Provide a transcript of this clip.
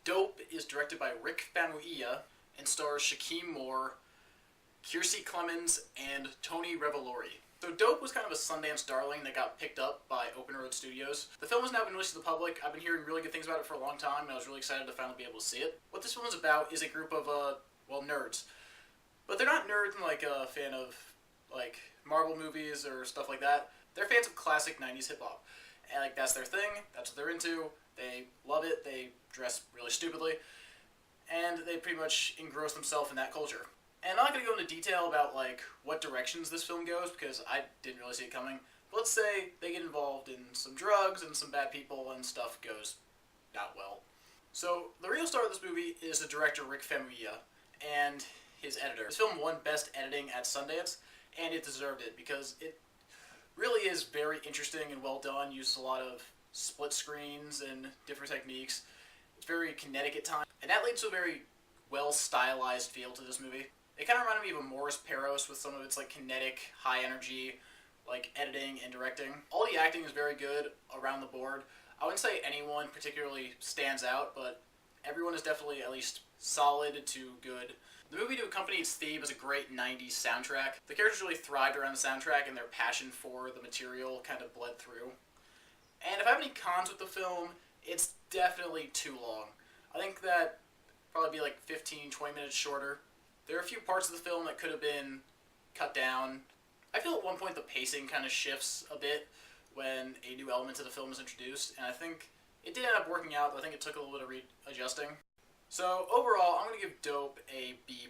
Dope is directed by Rick Famuyiwa and stars Shaquem Moore, Kiersey Clemens, and Tony Revolori. So Dope was kind of a Sundance darling that got picked up by Open Road Studios. The film has now been released to the public. I've been hearing really good things about it for a long time, and I was really excited to finally be able to see it. What this film is about is a group of, nerds. But they're not nerds in, a fan of, Marvel movies or stuff like that. They're fans of classic 90s hip-hop. And, that's their thing. That's what they're into. They love it. They dress really stupidly. And they pretty much engross themselves in that culture. And I'm not going to go into detail about, what directions this film goes, because I didn't really see it coming. But let's say they get involved in some drugs and some bad people, and stuff goes not well. So, the real star of this movie is the director, Rick Famuyiwa, and his editor. This film won Best Editing at Sundance, and it deserved it, because it really is very interesting and well done. Uses a lot of split screens and different techniques. It's very kinetic at times, and that leads to a very well-stylized feel to this movie. It kind of reminded me of a Morris Peros with some of its kinetic, high energy, editing and directing. All the acting is very good around the board. I wouldn't say anyone particularly stands out, but everyone is definitely at least solid to good. The movie, to accompany its theme, is a great 90s soundtrack. The characters really thrived around the soundtrack, and their passion for the material kind of bled through. And if I have any cons with the film, it's definitely too long. I think that probably be 15-20 minutes shorter. There are a few parts of the film that could have been cut down. I feel at one point the pacing kind of shifts a bit when a new element to the film is introduced, and I think it did end up working out, but I think it took a little bit of readjusting. So overall, I'm going to give Dope a B+.